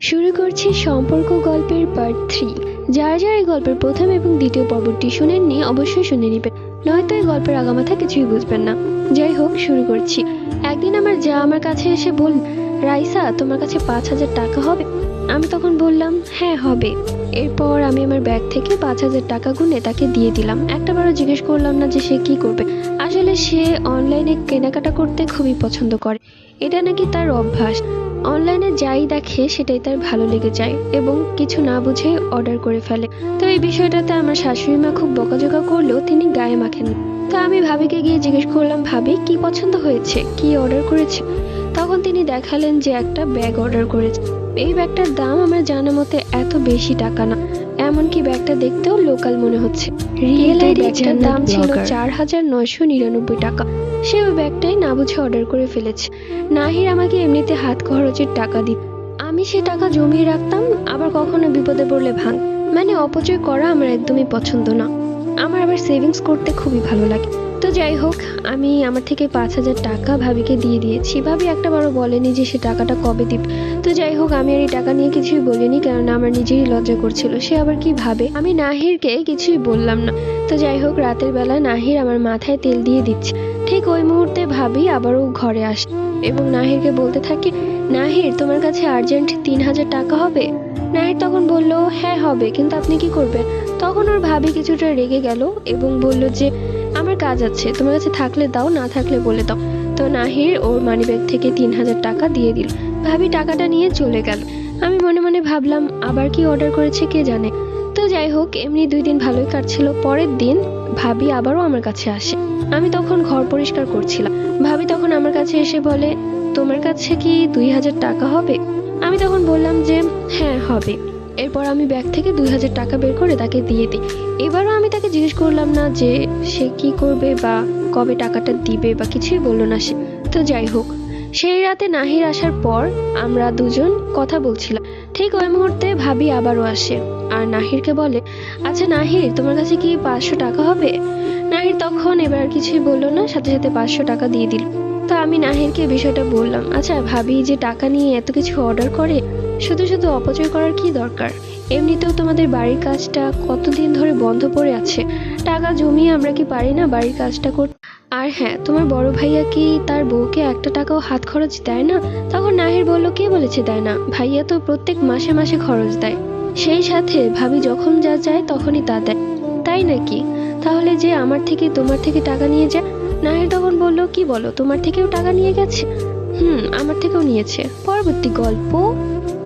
শুরু করছি সম্পর্ক গল্পের পার্ট 3। যারা যারা এই গল্পের প্রথম এবং দ্বিতীয় পর্বটি শুনেননি অবশ্যই শুনে নেবেন, নয়তো এই গল্পের আগামাথা কিছুই বুঝবেন না। যাই হোক, শুরু করছি। একদিন আমার যা আমার কাছে এসে বলল, রাইসা, তোমার কাছে 5,000 টাকা হবে? আমি তখন বললাম, হ্যাঁ হবে। এরপর আমি আমার ব্যাগ থেকে 5,000 টাকা গুনে তাকে দিয়ে দিলাম। একটাবারও জিজ্ঞেস করলাম না যে সে কি করবে। আসলে সে অনলাইনে কেনাকাটা করতে খুবই পছন্দ করে। এটা নাকি তার অভ্যাস। অনলাইনে যাই দেখে সেটাই তার ভালো লেগে যায় এবং কিছু না বুঝে অর্ডার করে ফেলে। তো এই বিষয়টাতে আমার শাশুড়ি মা খুব বকাঝকা করলেও তিনি গায়ে মাখেন। তো আমি ভাবিকে গিয়ে জিজ্ঞেস করলাম, ভাবি কি পছন্দ হয়েছে, কি অর্ডার করেছে? তখন তিনি দেখালেন যে একটা ব্যাগ অর্ডার করেছে। এই ব্যাগটার দাম আমার জানা মতে এত বেশি টাকা না, এমনকি ব্যাগটা দেখতেও লোকাল মনে হচ্ছে। রিয়েল ব্যাগটার দাম ছিল 4,999 টাকা। সে ওই ব্যাগটাই না বুঝে অর্ডার করে ফেলেছে। নাহির আমাকে এমনিতে হাত খরচের টাকা দিত, আমি সে টাকা জমিয়ে রাখতাম, আবার কখনো বিপদে পড়লে ভাঙ। মানে অপচয় করা আমার একদমই পছন্দ না। আমার আবার সেভিংস করতে খুবই ভালো লাগে। তো যাই হোক, আমি আমার থেকে 5,000 টাকা ভাবিকে দিয়ে দিয়েছি। ভাবি একটাবারও বলেনি যে সে টাকাটা কবে দিবে। তো যাই হোক, আমি আর এই টাকা নিয়ে কিছুই বলিনি, কারণ আমার নিজেরই লজ্জা করছিল সে আবার কি ভাবে। আমি নাহিরকে কিছুই বললাম না। তো যাই হোক, রাতের বেলা নাহির আমার মাথায় তেল দিয়ে দিচ্ছে। ঠিক ওই মুহূর্তে ভাবি আবারও ঘরে আসে এবং নাহিরকে বলতে থাকে, নাহির, তোমার কাছে আর্জেন্ট 3,000 টাকা হবে? নাহির তখন বলল, হ্যাঁ হবে, কিন্তু আপনি কি করবেন? তখন ওর ভাবি কিছুটা রেগে গেল এবং বলল যে, আমার কাজ আছে, তোমার কাছে থাকলে দাও, না থাকলে বলে দাও। তো নাহির ওর মানিব্যাগ থেকে 3,000 টাকা দিয়ে দিল। ভাবি টাকাটা নিয়ে চলে গেল। আমি মনে মনে ভাবলাম, আবার কি অর্ডার করেছে কে জানে। তো যাই হোক, এমনি 2 দিন ভালোই কাটছিল। পরের দিন ভাবি আবারও আমার কাছে আসে। আমি তখন ঘর পরিষ্কার করছিলাম। ভাবি তখন আমার কাছে এসে বলে, তোমার কাছে কি 2,000 টাকা হবে? আমি তখন বললাম যে হ্যাঁ হবে। এরপর আমি ব্যাগ থেকে 2,000 টাকা বের করে তাকে দিয়ে দিই। এবারও আমি তাকে জিজ্ঞেস করলাম না যে সে কি করবে বা কবে টাকাটা দিবে, বা কিছুই বললো না সে। তো যাই হোক, সেই রাতে নাহির আসার পর আমরা দুজন কথা বলছিলাম। ঠিক ওই মুহূর্তে ভাবি আবারও আসে আর নাহিরকে বলে, আচ্ছা নাহির, তোমার কাছে কি 500 টাকা হবে? নাহির তখন এবার কিছুই বললো না, সাথে সাথে 500 টাকা দিয়ে দিল। তো আমি নাহিরকে বিষয়টা বললাম, আচ্ছা ভাবি যে টাকা নিয়ে এত কিছু অর্ডার করে, শুধু শুধু অপচয় করার কি দরকার? এমনিতেও তোমাদের বাড়ির কাজটা কতদিন ধরে বন্ধ পড়ে আছে, টাকা জমিয়ে আমরা কি পারি না বাড়ির কাজটা করতে? আর হ্যাঁ, তোমার বড় ভাইয়া কি তার বউকে একটা টাকাও হাত খরচ দেয় না? তখন নাহির বলল, কে বলেছে দেয় না? ভাইয়া তো প্রত্যেক মাসে মাসে খরচ দেয়, সেই সাথে ভাবি যখন যা চায় তখনই তা দেয়। তাই নাকি? তাহলে যে আমার থেকে তোমার থেকে টাকা নিয়ে যায়? নাহির তখন বলল, কি বলো, তোমার থেকেও টাকা নিয়ে গেছে? আমার থেকেও নিয়েছে। পরবর্তী গল্প।